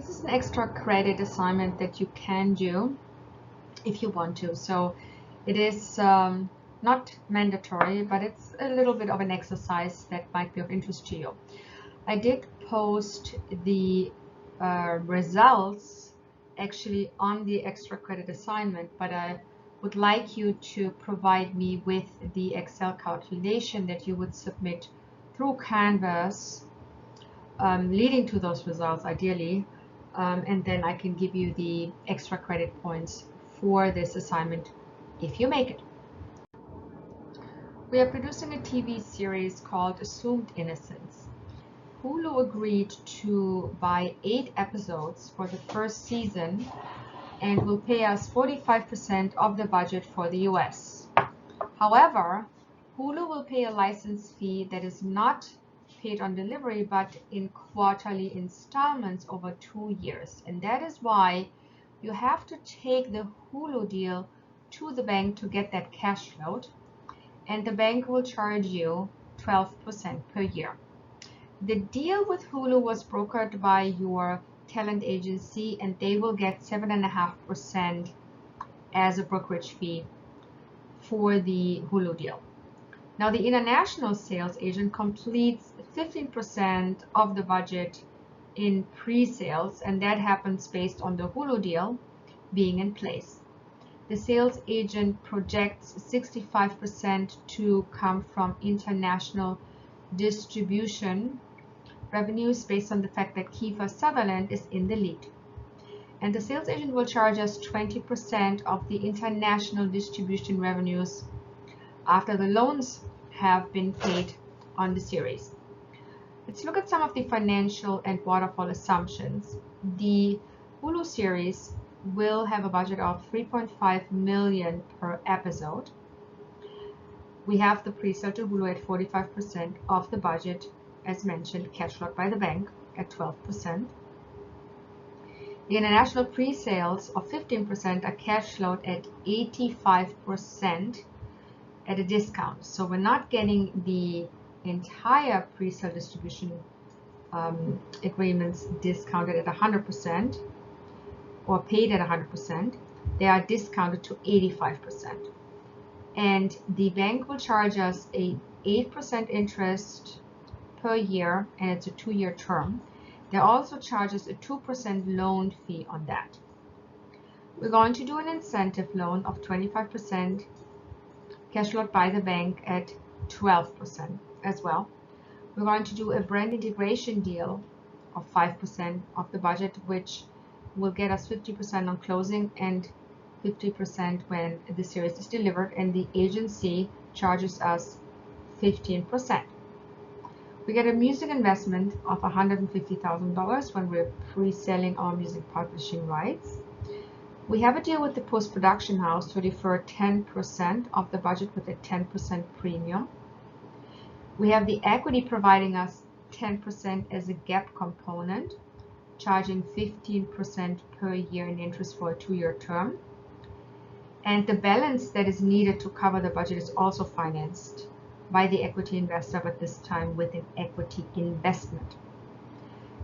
this is an extra credit assignment that you can do if you want to. So it is not mandatory, but it's a little bit of an exercise that might be of interest to you. I did post the results actually on the extra credit assignment, but I would like you to provide me with the Excel calculation that you would submit through Canvas leading to those results ideally, and then I can give you the extra credit points for this assignment if you make it. We are producing a TV series called Assumed Innocence. Hulu agreed to buy 8 episodes for the first season and will pay us 45% of the budget for the US. However, Hulu will pay a license fee that is not paid on delivery but in quarterly installments over 2 years. And that is why you have to take the Hulu deal to the bank to get that cash float, and the bank will charge you 12% per year. The deal with Hulu was brokered by your talent agency, and they will get 7.5% as a brokerage fee for the Hulu deal. Now, the international sales agent completes 15% of the budget in pre-sales, and that happens based on the Hulu deal being in place. The sales agent projects 65% to come from international distribution revenues based on the fact that Kiefer Sutherland is in the lead. And the sales agent will charge us 20% of the international distribution revenues after the loans have been paid on the series. Let's look at some of the financial and waterfall assumptions. The Hulu series will have a budget of $3.5 million per episode. We have the pre-sale to Hulu at 45% of the budget, as mentioned, cash flow by the bank at 12%. The international pre-sales of 15% are cash flowed at 85% at a discount. So we're not getting the entire pre-sale distribution agreements discounted at 100% or paid at 100%. They are discounted to 85%. And the bank will charge us a 8% interest per year, and it's a 2-year term. They also charge us a 2% loan fee on that. We're going to do an incentive loan of 25% cash flowed by the bank at 12% as well. We're going to do a brand integration deal of 5% of the budget, which will get us 50% on closing and 50% when the series is delivered, and the agency charges us 15%. We get a music investment of $150,000 when we're pre-selling our music publishing rights. We have a deal with the post-production house to defer 10% of the budget with a 10% premium. We have the equity providing us 10% as a gap component, charging 15% per year in interest for a 2-year term. And the balance that is needed to cover the budget is also financed by the equity investor, but this time with an equity investment.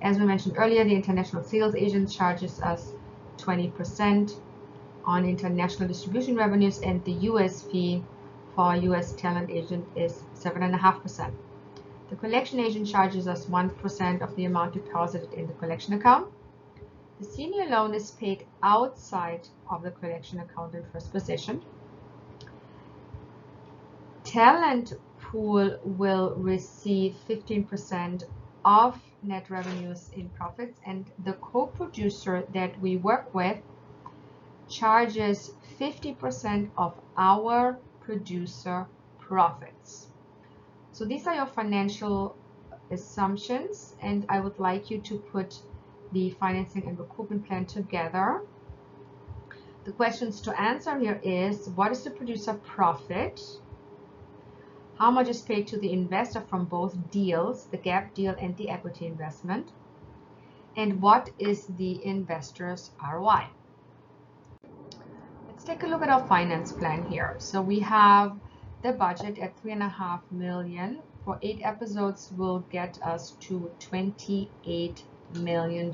As we mentioned earlier, the international sales agent charges us 20% on international distribution revenues, and the US fee for our US talent agent is 7.5%. The collection agent charges us 1% of the amount deposited in the collection account. The senior loan is paid outside of the collection account in first position. Talent pool will receive 15% of net revenues in profits, and the co-producer that we work with charges 50% of our producer profits. So these are your financial assumptions, and I would like you to put the financing and recoupment plan together. The questions to answer here is: what is the producer profit? How much is paid to the investor from both deals, the gap deal and the equity investment? And what is the investor's ROI? Let's take a look at our finance plan here. So we have the budget at $3.5 million. For 8 episodes will get us to $28 million.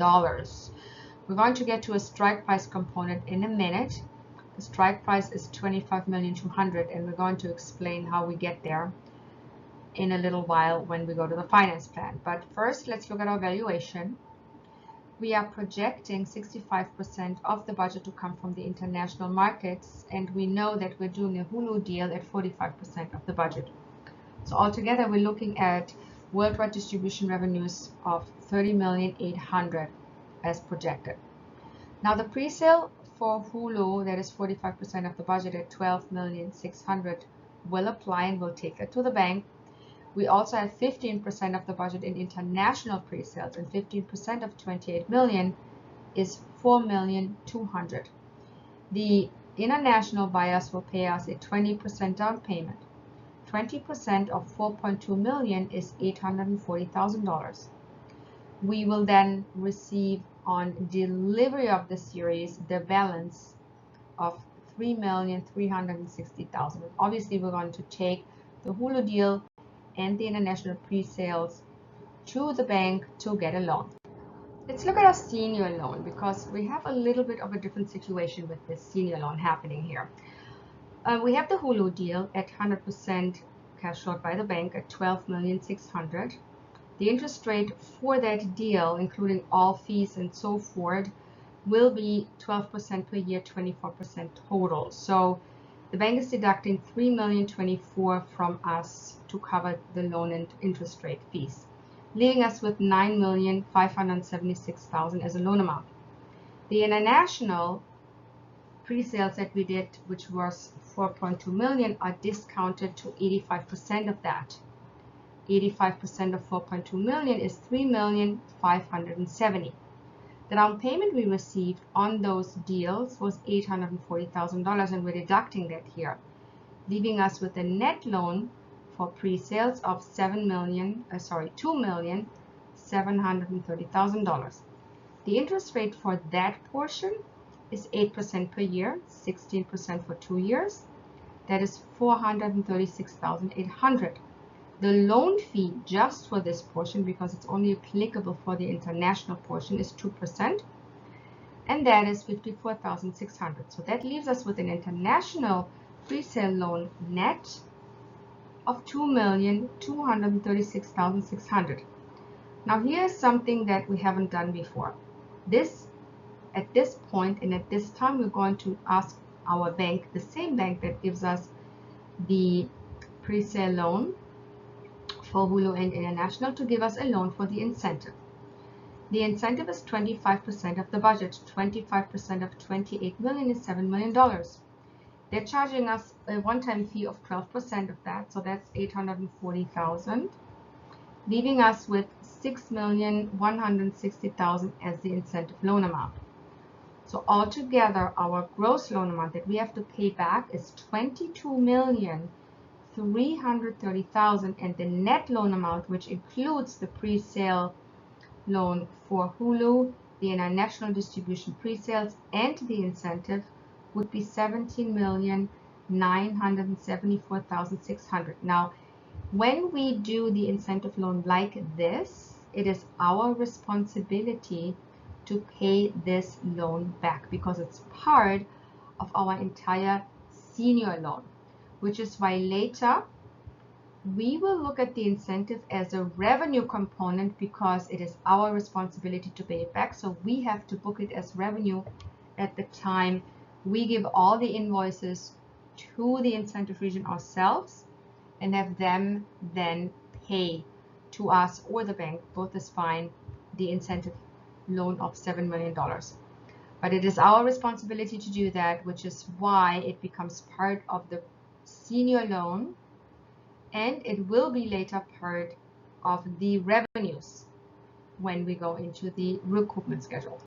We're going to get to a strike price component in a minute. The strike price is 25,200,000, and we're going to explain how we get there in a little while when we go to the finance plan. But first, let's look at our valuation. We are projecting 65% of the budget to come from the international markets, and we know that we're doing a Hulu deal at 45% of the budget. So altogether, we're looking at worldwide distribution revenues of 30,800,000 as projected. Now the pre-sale for Hulu, that is 45% of the budget at 12,600,000, will apply and will take it to the bank. We also have 15% of the budget in international pre-sales, and 15% of 28 million is 4,200,000. The international buyers will pay us a 20% down payment. 20% of 4.2 million is $840,000. We will then receive on delivery of the series the balance of 3,360,000. Obviously, we're going to take the Hulu deal and the international pre-sales to the bank to get a loan. Let's look at our senior loan, because we have a little bit of a different situation with this senior loan happening here. We have the Hulu deal at 100% cash out by the bank at 12,600,000. The interest rate for that deal, including all fees and so forth, will be 12% per year, 24% total. So the bank is deducting 3,024,000 from us to cover the loan and interest rate fees, leaving us with 9,576,000 as a loan amount. The international pre-sales that we did, which was 4.2 million, are discounted to 85% of that. 85% of 4.2 million is 3,570,000. The down payment we received on those deals was $840,000, and we're deducting that here, leaving us with a net loan for pre-sales of $2,730,000. The interest rate for that portion is 8% per year, 16% for 2 years. That is $436,800. The loan fee just for this portion, because it's only applicable for the international portion, is 2%, and that is $54,600. So that leaves us with an international pre-sale loan net of $2,236,600. Now here's something that we haven't done before. At this point and at this time, we're going to ask our bank, the same bank that gives us the pre-sale loan for Hulu and International, to give us a loan for the incentive. The incentive is 25% of the budget. 25% of 28 million is $7 million. They're charging us a one-time fee of 12% of that, so that's 840,000, leaving us with 6,160,000 as the incentive loan amount. So altogether, our gross loan amount that we have to pay back is 22,330,000, and the net loan amount, which includes the pre-sale loan for Hulu, the international distribution pre-sales, and the incentive, would be 17,974,600. Now, when we do the incentive loan like this, it is our responsibility to pay this loan back, because it's part of our entire senior loan, which is why later we will look at the incentive as a revenue component, because it is our responsibility to pay it back. So we have to book it as revenue at the time we give all the invoices to the incentive region ourselves and have them then pay to us or the bank, both is fine, the incentive loan of $7 million. But it is our responsibility to do that, which is why it becomes part of the senior loan, and it will be later part of the revenues when we go into the recoupment schedule.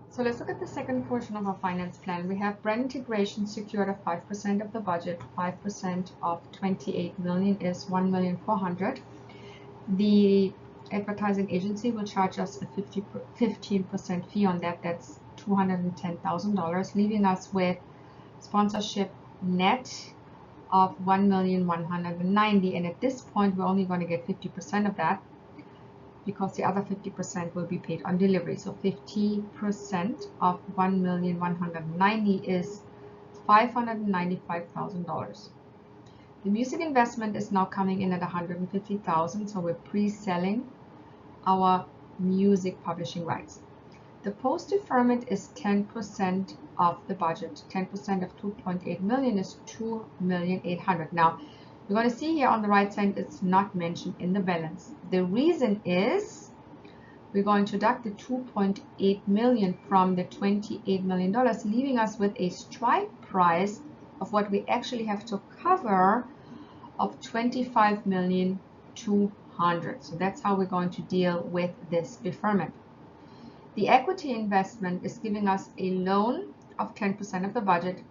So let's look at the second portion of our finance plan. We have brand integration secured at 5% of the budget. 5% of 28 million is 1,400,000. The advertising agency will charge us a 15% fee on that. That's $210,000, leaving us with sponsorship net of 1,190,000, and at this point we're only going to get 50% of that. because the other 50% will be paid on delivery. So 50% of 1,190,000 is $595,000. The music investment is now coming in at 150,000, so we're pre-selling our music publishing rights. The post deferment is 10% of the budget. 10% of 2.8 million is 2,800,000. Now, you're going to see here on the right side, it's not mentioned in the balance. The reason is we're going to deduct the 2.8 million from the $28 million, leaving us with a strike price of what we actually have to cover of 25,200,000. So that's how we're going to deal with this deferment. The equity investment is giving us a loan of 10% of the budget.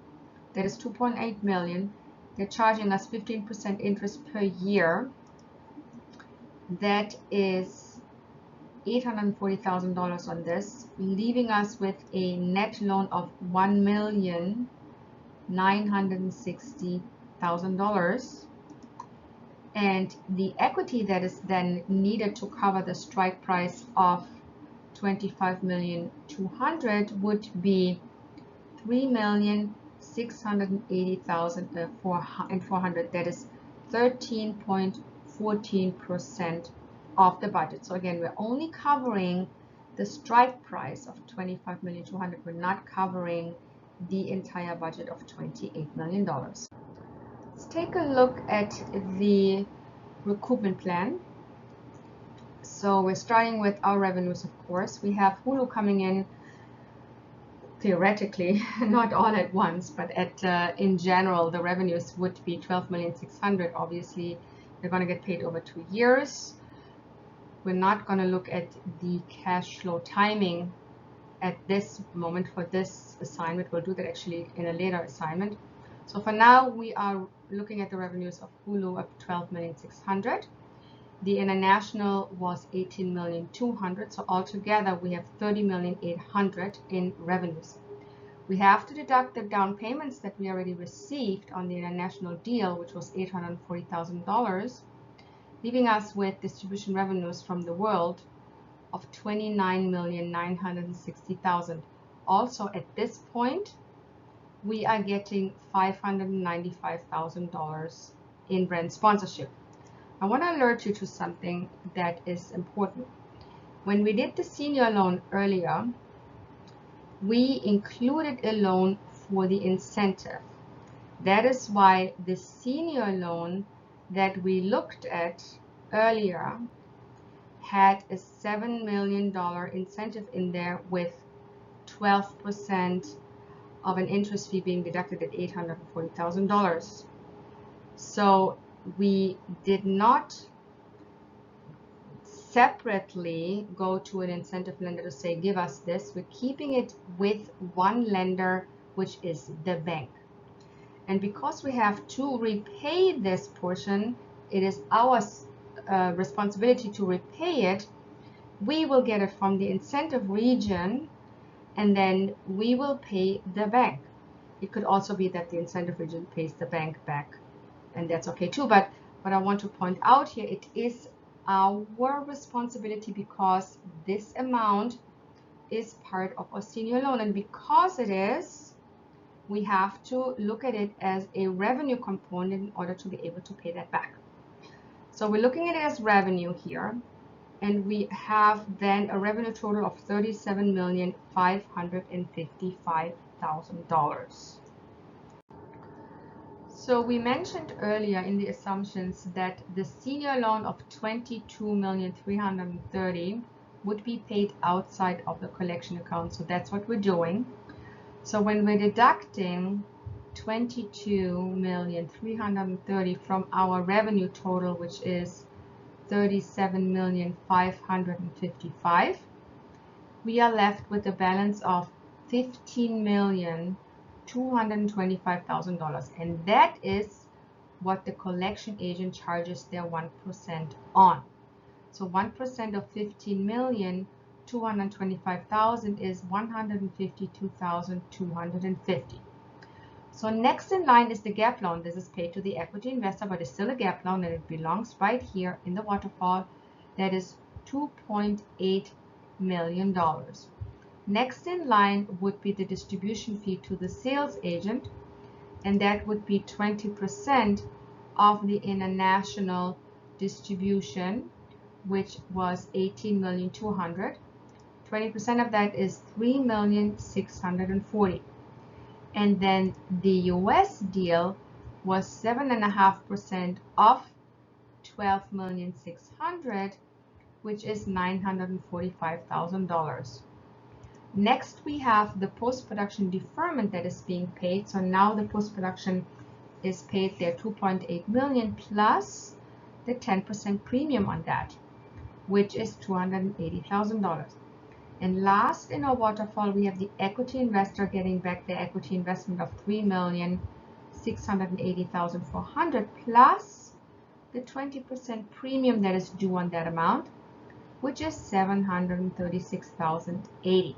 That is 2.8 million. They're charging us 15% interest per year. That is $840,000 on this, leaving us with a net loan of $1,960,000. And the equity that is then needed to cover the strike price of 25,200,000 would be 3,680,400. That is 13.14% of the budget. So again, we're only covering the strike price of 25,200,000. We're not covering the entire budget of $28 million. Let's take a look at the recoupment plan. So we're starting with our revenues, of course. We have Hulu coming in, theoretically, not all at once, but in general, the revenues would be 12,600,000. Obviously, they're going to get paid over 2 years. We're not going to look at the cash flow timing at this moment for this assignment. We'll do that actually in a later assignment. So for now, we are looking at the revenues of Hulu of 12,600,000. The international was 18,200,000. So altogether, we have 30,800,000 in revenues. We have to deduct the down payments that we already received on the international deal, which was $840,000, leaving us with distribution revenues from the world of 29,960,000. Also, at this point, we are getting $595,000 in brand sponsorship. I want to alert you to something that is important. When we did the senior loan earlier, we included a loan for the incentive. That is why the senior loan that we looked at earlier had a $7 million incentive in there with 12% of an interest fee being deducted at $840,000. So we did not separately go to an incentive lender to say, give us this. We're keeping it with one lender, which is the bank. And because we have to repay this portion, it is our responsibility to repay it. We will get it from the incentive region, and then we will pay the bank. It could also be that the incentive region pays the bank back, and that's okay too. But what I want to point out here, it is our responsibility because this amount is part of our senior loan, and because it is, we have to look at it as a revenue component in order to be able to pay that back. So we're looking at it as revenue here, and we have then a revenue total of $37,555,000. So we mentioned earlier in the assumptions that the senior loan of $22,330,000 would be paid outside of the collection account. So that's what we're doing. So when we're deducting $22,330,000 from our revenue total, which is $37,555,000, we are left with a balance of $15,225,000, and that is what the collection agent charges their 1% on. So 1% of $15,225,000 is $152,250. So next in line is the gap loan. This is paid to the equity investor, but it's still a gap loan, and it belongs right here in the waterfall. That is $2.8 million. Next in line would be the distribution fee to the sales agent, and that would be 20% of the international distribution, which was $18,200,000. 20% of that is $3,640,000. And then the US deal was 7.5% of $12,600,000, which is $945,000. Next, we have the post-production deferment that is being paid. So now the post-production is paid there $2.8 million plus the 10% premium on that, which is $280,000. And last in our waterfall, we have the equity investor getting back their equity investment of $3,680,400 plus the 20% premium that is due on that amount, which is $736,080.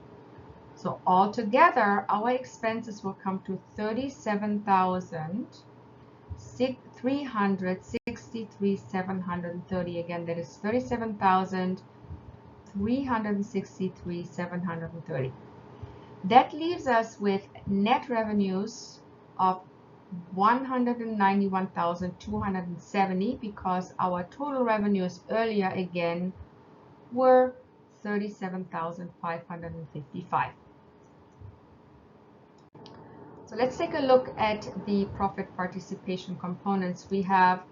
So altogether, our expenses will come to $37,363,730. Again, that is $37,363,730. That leaves us with net revenues of $191,270 because our total revenues earlier again were $37,555. So let's take a look at the profit participation components. We have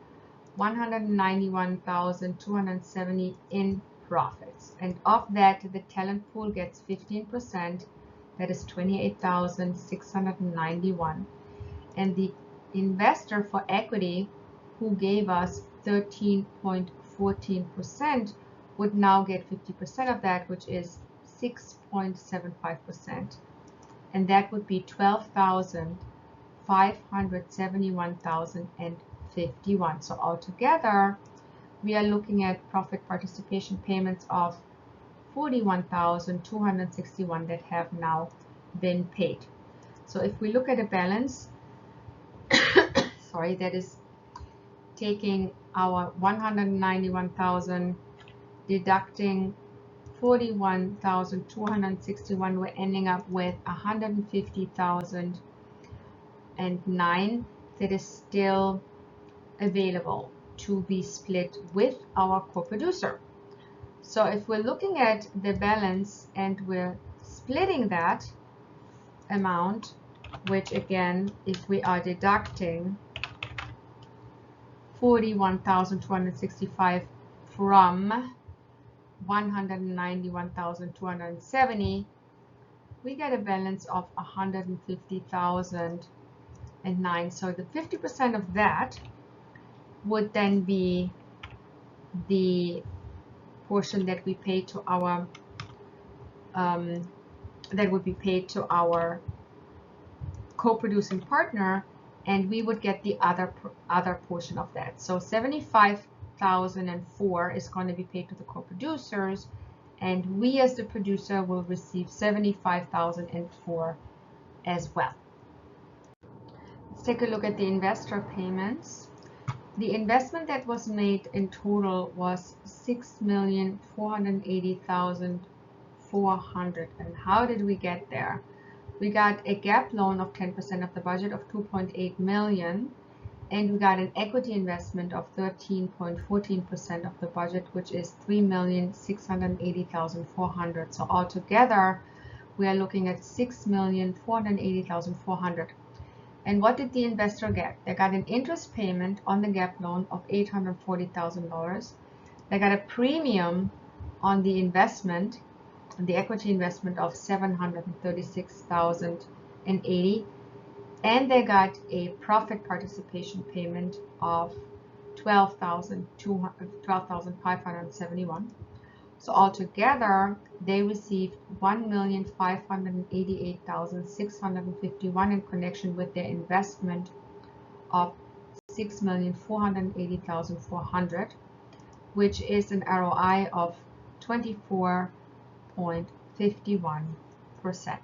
$191,270 in profits, and of that the talent pool gets 15%, that is $28,691, and the investor for equity, who gave us 13.14%, would now get 50% of that, which is 6.75%, and that would be $12,571,051. So altogether, we are looking at profit participation payments of $41,261 that have now been paid. So if we look at a balance, sorry, that is taking our 191,000 deducting 41,261, we're ending up with 150,009 that is still available to be split with our co-producer. So if we're looking at the balance and we're splitting that amount, which again, if we are deducting 41,265 from 191,270, we get a balance of 150,009. So the 50% of that would then be the portion that we pay to our co-producing partner, and we would get the other portion of that. So 75,004 is going to be paid to the co-producers, and we as the producer will receive 75,004 as well. Let's take a look at the investor payments. The investment that was made in total was $6,480,400. And how did we get there? We got a gap loan of 10% of the budget of $2.8 million, and we got an equity investment of 13.14% of the budget, which is $3,680,400. So altogether, we are looking at $6,480,400. And what did the investor get? They got an interest payment on the gap loan of $840,000. They got a premium on the investment, the equity investment of $736,080, and they got a profit participation payment of $12,571. So altogether, they received $1,588,651 in connection with their investment of $6,480,400, which is an ROI of 24.51%.